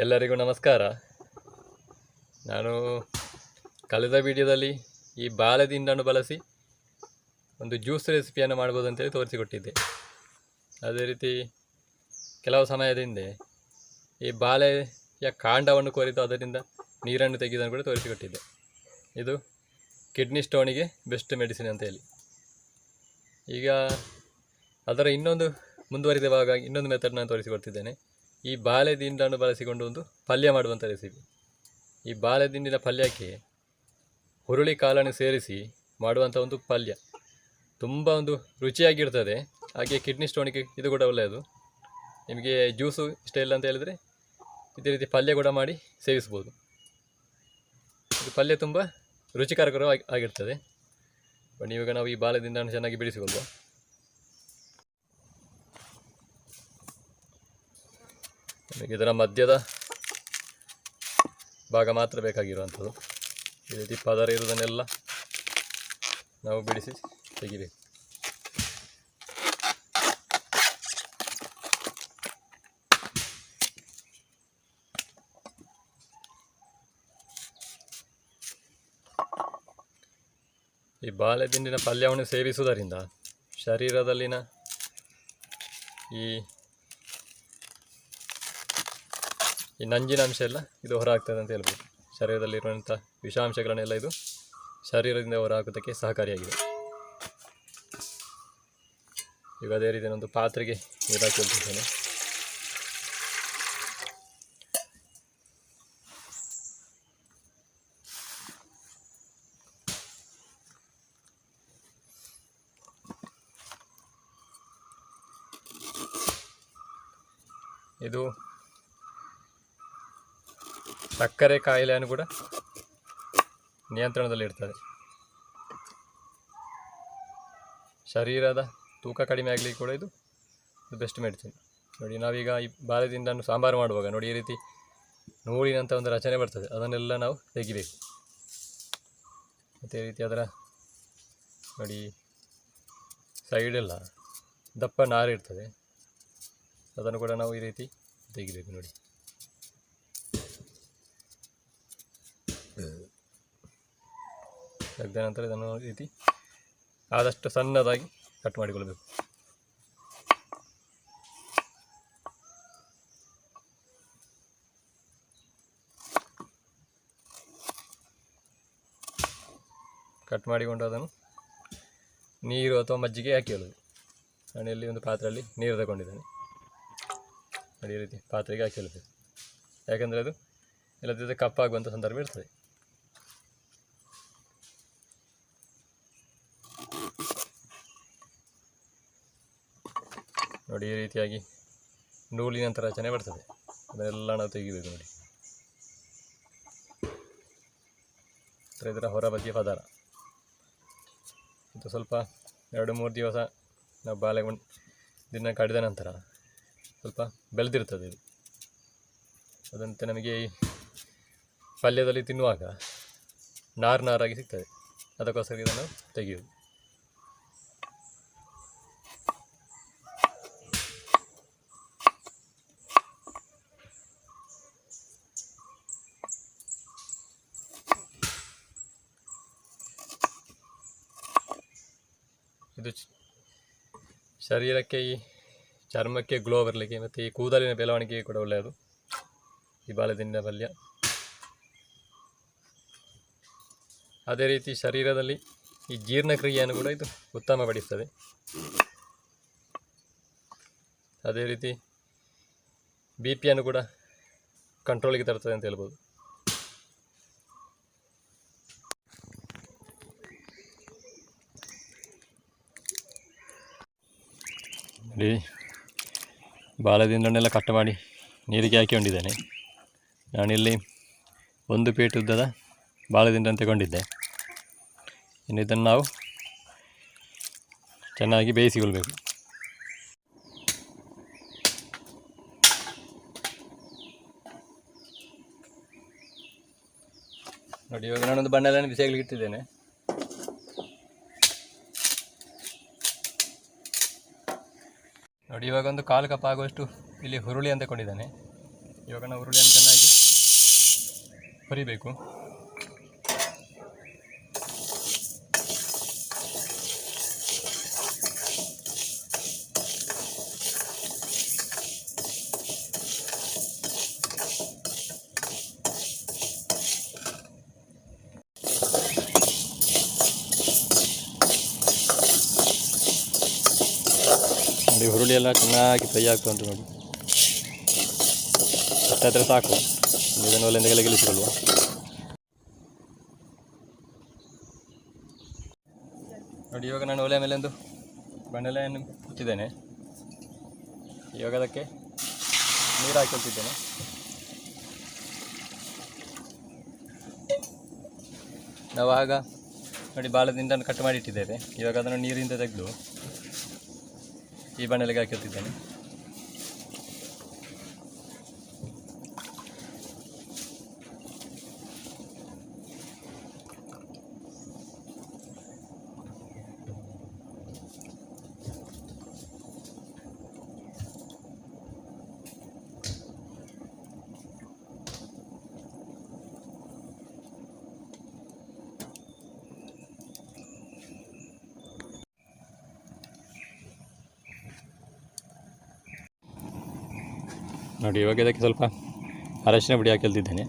ಎಲ್ಲರಿಗೂ ನಮಸ್ಕಾರ. ನಾನು ಕಳೆದ ವಿಡಿಯೋದಲ್ಲಿ ಈ ಬಾಳೆದಿಂಡನ್ನು ಬಳಸಿ ಒಂದು ಜ್ಯೂಸ್ ರೆಸಿಪಿಯನ್ನು ಮಾಡ್ಬೋದು ಅಂತೇಳಿ ತೋರಿಸಿಕೊಟ್ಟಿದ್ದೆ. ಅದೇ ರೀತಿ ಕೆಲವು ಸಮಯದ ಹಿಂದೆ ಈ ಬಾಳೆಯ ಕಾಂಡವನ್ನು ಕೊರೆದು ಅದರಿಂದ ನೀರನ್ನು ತೆಗೆಯೋದನ್ನು ಕೂಡ ತೋರಿಸಿಕೊಟ್ಟಿದ್ದೆ. ಇದು ಕಿಡ್ನಿ ಸ್ಟೋನಿಗೆ ಬೆಸ್ಟ್ ಮೆಡಿಸಿನ್ ಅಂತ ಹೇಳಿ. ಈಗ ಅದರ ಇನ್ನೊಂದು ಮುಂದುವರಿದ ಭಾಗ ಇನ್ನೊಂದು ಮೆಥಡ್ ನಾನು ತೋರಿಸಿಕೊಡ್ತಿದ್ದೇನೆ. ಈ ಬಾಳೆದಿಂಡನ್ನು ಬಳಸಿಕೊಂಡು ಒಂದು ಪಲ್ಯ ಮಾಡುವಂಥ ರೆಸಿಪಿ. ಈ ಬಾಳೆದಿಂಡಿನ ಪಲ್ಯಕ್ಕೆ ಹುರುಳಿ ಕಾಳನ್ನು ಸೇರಿಸಿ ಮಾಡುವಂಥ ಒಂದು ಪಲ್ಯ ತುಂಬ ಒಂದು ರುಚಿಯಾಗಿರ್ತದೆ. ಹಾಗೆ ಕಿಡ್ನಿ ಸ್ಟೋನಿಗೆ ಇದು ಕೂಡ ಒಳ್ಳೆಯದು. ನಿಮಗೆ ಜ್ಯೂಸು ಇಷ್ಟ ಇಲ್ಲ ಅಂತ ಹೇಳಿದರೆ ಇದೇ ರೀತಿ ಪಲ್ಯ ಕೂಡ ಮಾಡಿ ಸೇವಿಸ್ಬೋದು. ಇದು ಪಲ್ಯ ತುಂಬ ರುಚಿಕರಕರ ಆಗಿರ್ತದೆ. ಬನ್ನಿ ಇವಾಗ ನಾವು ಈ ಬಾಳೆದಿಂಡನ್ನು ಚೆನ್ನಾಗಿ ಬಿಡಿಸಿಕೊಳ್ಳುವ. ಇದರ ಮಧ್ಯದ ಭಾಗ ಮಾತ್ರ ಬೇಕಾಗಿರುವಂಥದ್ದು. ಈ ರೀತಿ ಪದರ ಇರುವುದನ್ನೆಲ್ಲ ನಾವು ಬಿಡಿಸಿ ತೆಗಿಬೇಕು. ಈ ಬಾಳೆದಿಂಡಿನ ಪಲ್ಯವನ್ನು ಸೇವಿಸುವುದರಿಂದ ಶರೀರದಲ್ಲಿನ ಈ ನಂಜಿನ ಅಂಶ ಎಲ್ಲ ಇದು ಹೊರಹಾಗ್ತದೆ ಅಂತ ಹೇಳ್ಬೋದು. ಶರೀರದಲ್ಲಿರುವಂಥ ವಿಷಾಂಶಗಳನ್ನೆಲ್ಲ ಇದು ಶರೀರದಿಂದ ಹೊರಹಾಕೋದಕ್ಕೆ ಸಹಕಾರಿಯಾಗಿದೆ. ಈಗ ಅದೇ ರೀತಿ ಒಂದು ಪಾತ್ರೆಗೆ ನೀರು ಹಾಕಿಕೊಳ್ತಿದ್ದೇನೆ. ಇದು ಸಕ್ಕರೆ ಕಾಯಿಲೆಯನ್ನು ಕೂಡ ನಿಯಂತ್ರಣದಲ್ಲಿರ್ತದೆ. ಶರೀರದ ತೂಕ ಕಡಿಮೆ ಆಗಲಿಕ್ಕೆ ಕೂಡ ಇದು ಬೆಸ್ಟ್ ಮೆಡಿಸಿನ್. ನೋಡಿ, ನಾವೀಗ ಈ ಬಾಳೆದಿಂಡನ್ನು ಸಾಂಬಾರು ಮಾಡುವಾಗ ನೋಡಿ ಈ ರೀತಿ ನೂಲಿನಂಥ ಒಂದು ರಚನೆ ಬರ್ತದೆ, ಅದನ್ನೆಲ್ಲ ನಾವು ತೆಗಿಬೇಕು. ಮತ್ತು ಈ ರೀತಿ ಅದರ ನೋಡಿ ಸೈಡೆಲ್ಲ ದಪ್ಪ ನಾರಿರ್ತದೆ, ಅದನ್ನು ಕೂಡ ನಾವು ಈ ರೀತಿ ತೆಗಿಬೇಕು. ನೋಡಿ, ತೆಗೆದ ನಂತರ ಇದನ್ನು ಈ ರೀತಿ ಆದಷ್ಟು ಸಣ್ಣದಾಗಿ ಕಟ್ ಮಾಡಿಕೊಳ್ಬೇಕು. ಕಟ್ ಮಾಡಿಕೊಂಡು ಅದನ್ನು ನೀರು ಅಥವಾ ಮಜ್ಜಿಗೆ ಹಾಕಿ ಹೇಳೋದು. ನಾನು ಇಲ್ಲಿ ಒಂದು ಪಾತ್ರೆಯಲ್ಲಿ ನೀರು ತಗೊಂಡಿದ್ದೇನೆ. ಅದೇ ರೀತಿ ಪಾತ್ರೆಗೆ ಹಾಕಿ ಹೇಳಬೇಕು. ಯಾಕೆಂದರೆ ಅದು ಇಲ್ಲದಿದ್ದರೆ ಕಪ್ಪಾಗುವಂಥ ಸಂದರ್ಭ ಇರ್ತದೆ. ನೋಡಿ, ಈ ರೀತಿಯಾಗಿ ನೂಲಿನಂಥ ರಚನೆ ಬರ್ತದೆ, ಅದನ್ನೆಲ್ಲ ನಾವು ತೆಗಿಬೇಕು. ನೋಡಿ, ಇದರ ಹೊರ ಬದಿಯ ಪದಾರ ಇದು ಸ್ವಲ್ಪ 2-3 ದಿವಸ ನಾವು ದಿನ ಕಡಿದ ನಂತರ ಸ್ವಲ್ಪ ಬೆಳೆದಿರ್ತದೆ ಇದು. ಅದಂತೆ ನಮಗೆ ಈ ಪಲ್ಯದಲ್ಲಿ ತಿನ್ನುವಾಗ ನಾರಾಗಿ ಸಿಗ್ತದೆ. ಅದಕ್ಕೋಸ್ಕರ ಇದನ್ನು ತೆಗೆಯುವುದು. ಇದು ಶರೀರಕ್ಕೆ, ಈ ಚರ್ಮಕ್ಕೆ ಗ್ಲೋ ಬರಲಿಕ್ಕೆ ಮತ್ತು ಈ ಕೂದಲಿನ ಬೆಳವಣಿಗೆಗೆ ಕೂಡ ಒಳ್ಳೆಯದು ಈ ಬಾಳೆದಿಂಡಿನ ಪಲ್ಯ. ಅದೇ ರೀತಿ ಶರೀರದಲ್ಲಿ ಈ ಜೀರ್ಣಕ್ರಿಯೆಯನ್ನು ಕೂಡ ಇದು ಉತ್ತಮಪಡಿಸ್ತದೆ. ಅದೇ ರೀತಿ BP ಯನ್ನು ಕೂಡ ಕಂಟ್ರೋಲಿಗೆ ತರ್ತದೆ ಅಂತ ಹೇಳ್ಬೋದು. ನೋಡಿ, ಬಾಳೆದಿಂಡನ್ನೆಲ್ಲ ಕಟ್ ಮಾಡಿ ನೀರಿಗೆ ಹಾಕಿಕೊಂಡಿದ್ದೇನೆ. ನಾನಿಲ್ಲಿ 1 ಪೇಟು ಉದ್ದದ ಬಾಳೆದಿಂಡನ್ನು ತಗೊಂಡಿದ್ದೆ. ಇನ್ನು ಇದನ್ನು ನಾವು ಚೆನ್ನಾಗಿ ಬೇಯಿಸಿಕೊಳ್ಬೇಕು. ನೋಡಿ, ಇವಾಗ ನಾನೊಂದು ಬಣ್ಣೆಲ್ಲ ಬಿಸಿಯಾಗಲಿಕ್ಕೆ ಇಟ್ಟಿದ್ದೇನೆ. ನೋಡಿ, ಇವಾಗ ಒಂದು 1/4 ಕಪ್ ಆಗುವಷ್ಟು ಇಲ್ಲಿ ಹುರುಳಿ ಅಂತ ಕೊಂಡಿದ್ದಾನೆ. ಇವಾಗ ನಾವು ಹುರುಳಿಯನ್ನು ಚೆನ್ನಾಗಿ ಹುರಿಬೇಕು. ನೋಡಿ ಹುರುಳಿ ಎಲ್ಲ ಚೆನ್ನಾಗಿ ಫ್ರೈ ಆಗ್ತಾ ಉಂಟು ನೋಡಿ. ಅಷ್ಟಾದರೆ ಸಾಕು. ಇದನ್ನು ಒಲೆಯಿಂದ ಕೆಳಗಿಳಿಸಿಕೊಳ್ಳುವ. ನೋಡಿ ಇವಾಗ ನಾನು ಒಲೆ ಮೇಲೆ ಒಂದು ಬಾಣಲೆಯನ್ನು ಇಟ್ಟಿದ್ದೇನೆ. ಇವಾಗ ಅದಕ್ಕೆ ನೀರು ಹಾಕೊಳ್ತಿದ್ದೇನೆ. ನಾವು ಆಗ ನೋಡಿ ಬಾಳೆದಿಂದ ಕಟ್ ಮಾಡಿ ಇಟ್ಟಿದ್ದೇವೆ. ಇವಾಗ ಅದನ್ನು ನೀರಿಂದ ತೆಗೆದು ಈ ಬಾಣಲೆಗೆ ಹಾಕಿರ್ತಿದ್ದೇನೆ. ನೋಡಿ ಇವಾಗ ಇದಕ್ಕೆ ಸ್ವಲ್ಪ ಅರಶಿನ ಪುಡಿ ಹಾಕಿಲ್ತಿದ್ದೇನೆ.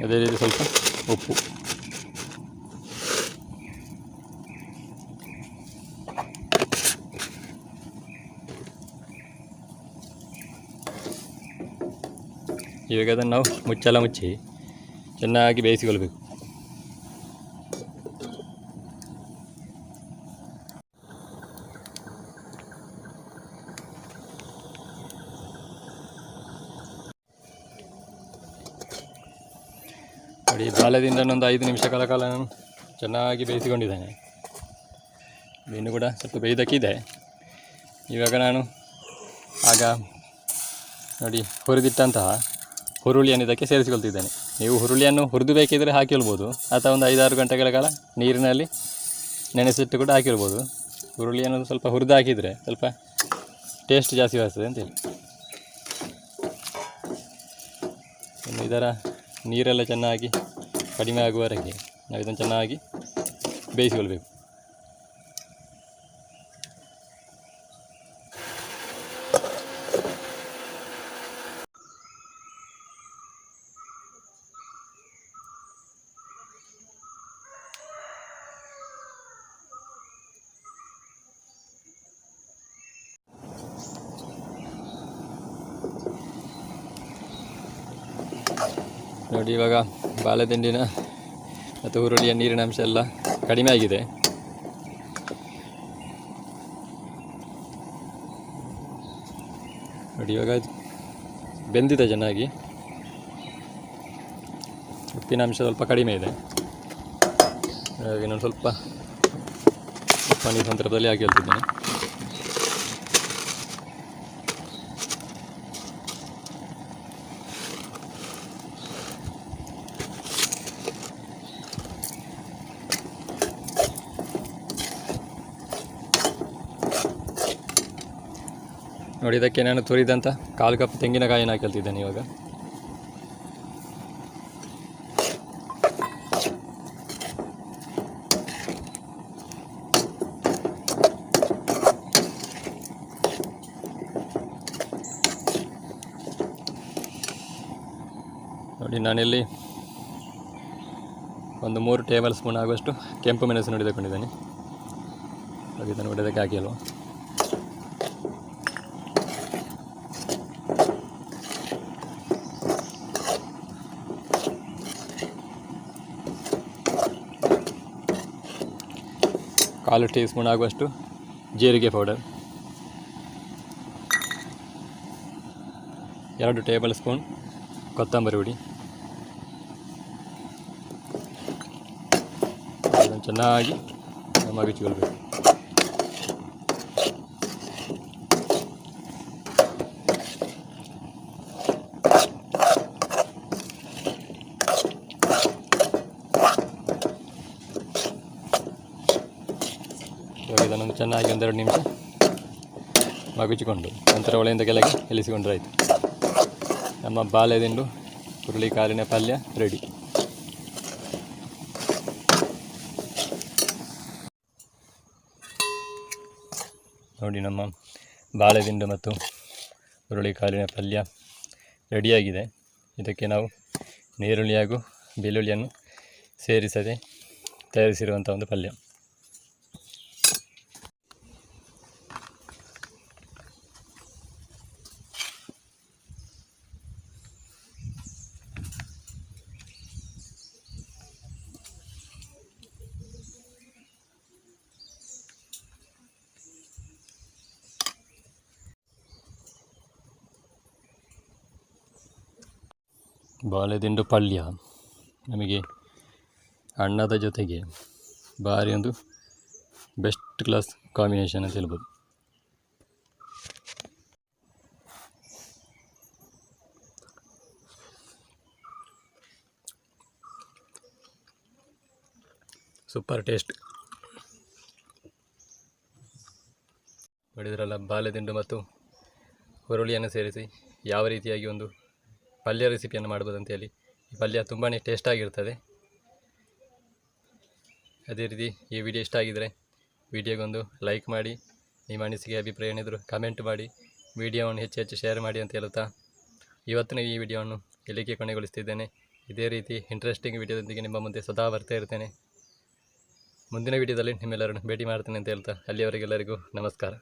ಅದೇ ರೀತಿ ಸ್ವಲ್ಪ ಉಪ್ಪು. ಇವಾಗ ಅದನ್ನು ನಾವು ಮುಚ್ಚಳ ಮುಚ್ಚಿ ಚೆನ್ನಾಗಿ ಬೇಯಿಸಿಕೊಳ್ಬೇಕು. ನೋಡಿ ಬಾಳೆದಿಂದ ಒಂದು 5 ನಿಮಿಷಗಳ ಕಾಲ ನಾನು ಚೆನ್ನಾಗಿ ಬೇಯಿಸಿಕೊಂಡಿದ್ದೇನೆ. ಮೀನು ಕೂಡ ಸ್ವಲ್ಪ ಬೇಯ್ದಕ್ಕಿದೆ. ಇವಾಗ ನಾನು ಆಗ ನೋಡಿ ಹುರಿದಿಟ್ಟಂತಹ ಹುರುಳಿಯನ್ನು ಇದಕ್ಕೆ ಸೇರಿಸಿಕೊಳ್ತಿದ್ದೇನೆ. ನೀವು ಹುರುಳಿಯನ್ನು ಹುರಿದು ಬೇಕಿದ್ದರೆ ಹಾಕಿಳ್ಬೋದು, ಅಥವಾ ಒಂದು 5-6 ಗಂಟೆಗಳ ಕಾಲ ನೀರಿನಲ್ಲಿ ನೆನೆಸಿಟ್ಟು ಕೂಡ ಹಾಕಿರ್ಬೋದು. ಹುರುಳಿಯನ್ನು ಸ್ವಲ್ಪ ಹುರಿದು ಹಾಕಿದರೆ ಸ್ವಲ್ಪ ಟೇಸ್ಟ್ ಜಾಸ್ತಿ ಬರ್ತದೆ ಅಂತೇಳಿ. ಇನ್ನು ಇದರ ನೀರೆಲ್ಲ ಚೆನ್ನಾಗಿ ಕಡಿಮೆ ಆಗುವವರೆಗೆ ನಾವು ಇದನ್ನು ಚೆನ್ನಾಗಿ ಬೇಯಿಸಿಕೊಳ್ಬೇಕು. ನೋಡಿ ಇವಾಗ ಬಾಳೆದಿಂಡಿನ ಮತ್ತು ಹುರುಳಿಯ ನೀರಿನ ಅಂಶ ಎಲ್ಲ ಕಡಿಮೆ ಆಗಿದೆ. ನೋಡಿ ಇವಾಗ ಬೆಂದಿದೆ ಚೆನ್ನಾಗಿ. ಉಪ್ಪಿನ ಅಂಶ ಸ್ವಲ್ಪ ಕಡಿಮೆ ಇದೆ. ಹಾಗೆ ನಾನು ಸ್ವಲ್ಪ ಉಪ್ಪನ್ನು ಈ ಸಂದರ್ಭದಲ್ಲಿ ಹಾಕಿ ಹೇಳ್ತಿದ್ದೇನೆ. ನೋಡಿ ಇದಕ್ಕೆ ನಾನು ತುರಿದಂಥ 1/4 ಕಪ್ ತೆಂಗಿನಕಾಯಿನ ಹಾಕಿಳ್ತಿದ್ದೇನೆ. ಇವಾಗ ನೋಡಿ ನಾನಿಲ್ಲಿ ಒಂದು 3 ಟೇಬಲ್ ಸ್ಪೂನ್ ಆಗುವಷ್ಟು ಕೆಂಪು ಮೆಣಸು ನೋಡಿ ತಗೊಂಡಿದ್ದೇನೆ. ಇದನ್ನು ನೋಡಿ ಅದಕ್ಕೆ ಹಾಕಿ ಅಲ್ವಾ. ಕಾಲು ಟೀ ಸ್ಪೂನ್ ಆಗುವಷ್ಟು ಜೀರಿಗೆ ಪೌಡರ್, 2 ಟೇಬಲ್ ಸ್ಪೂನ್ ಕೊತ್ತಂಬರಿ ಹುಡಿ. ಅದನ್ನು ಚೆನ್ನಾಗಿ ಮಗಿಚಿಕೊಳ್ಬೇಕು. ಇದನ್ನು ಚೆನ್ನಾಗಿ 1-2 ನಿಮಿಷ ಮಗುಚಿಕೊಂಡು ನಂತರ ಒಳೆಯಿಂದ ಕೆಳಗೆ ಇಳಿಸಿಕೊಂಡ್ರೆ ಆಯಿತು. ನಮ್ಮ ಬಾಳೆದಿಂಡು ಹುರುಳಿ ಕಾಳಿನ ಪಲ್ಯ ರೆಡಿ. ನೋಡಿ, ನಮ್ಮ ಬಾಳೆದಿಂಡು ಮತ್ತು ಹುರುಳಿ ಕಾಳಿನ ಪಲ್ಯ ರೆಡಿಯಾಗಿದೆ. ಇದಕ್ಕೆ ನಾವು ನೀರುಳ್ಳಿ ಹಾಗೂ ಬೆಳ್ಳುಳ್ಳಿಯನ್ನು ಸೇರಿಸದೆ ತಯಾರಿಸಿರುವಂಥ ಒಂದು ಪಲ್ಯ. ಬಾಳೆದಿಂಡು ಪಲ್ಯ ನಮಗೆ ಅನ್ನದ ಜೊತೆಗೆ ಭಾರಿ ಒಂದು ಬೆಸ್ಟ್ ಕ್ಲಾಸ್ ಕಾಂಬಿನೇಷನ್ ಅಂತ ಹೇಳ್ಬೋದು. Super taste. ನೋಡಿದ್ರಲ್ಲ, ಬಾಳೆದಿಂಡು ಮತ್ತು ಹುರುಳಿಯನ್ನು ಸೇರಿಸಿ ಯಾವ ರೀತಿಯಾಗಿ ಒಂದು ಪಲ್ಯ ರೆಸಿಪಿಯನ್ನು ಮಾಡ್ಬೋದು ಅಂತೇಳಿ. ಈ ಪಲ್ಯ ತುಂಬಾ ಟೇಸ್ಟಾಗಿರ್ತದೆ. ಅದೇ ರೀತಿ ಈ ವಿಡಿಯೋ ಇಷ್ಟ ಆಗಿದರೆ ವಿಡಿಯೋಗೊಂದು ಲೈಕ್ ಮಾಡಿ, ನಿಮ್ಮ ಅನಿಸಿಕೆ ಅಭಿಪ್ರಾಯ ಏನಿದ್ರು ಕಮೆಂಟ್ ಮಾಡಿ, ವಿಡಿಯೋವನ್ನು ಹೆಚ್ಚು ಶೇರ್ ಮಾಡಿ ಅಂತ ಹೇಳುತ್ತಾ ಇವತ್ತಿನ ಈ ವಿಡಿಯೋವನ್ನು ಇಲ್ಲಿಗೆ ಕೊನೆಗೊಳಿಸ್ತಿದ್ದೇನೆ. ಇದೇ ರೀತಿ ಇಂಟ್ರೆಸ್ಟಿಂಗ್ ವಿಡಿಯೋದೊಂದಿಗೆ ನಿಮ್ಮ ಮುಂದೆ ಸದಾ ಬರ್ತಾ ಇರ್ತೇನೆ. ಮುಂದಿನ ವಿಡಿಯೋದಲ್ಲಿ ನಿಮ್ಮೆಲ್ಲರನ್ನು ಭೇಟಿ ಮಾಡ್ತೇನೆ ಅಂತ ಹೇಳ್ತಾ ಅಲ್ಲಿಯವರೆಗೆಲ್ಲರಿಗೂ ನಮಸ್ಕಾರ.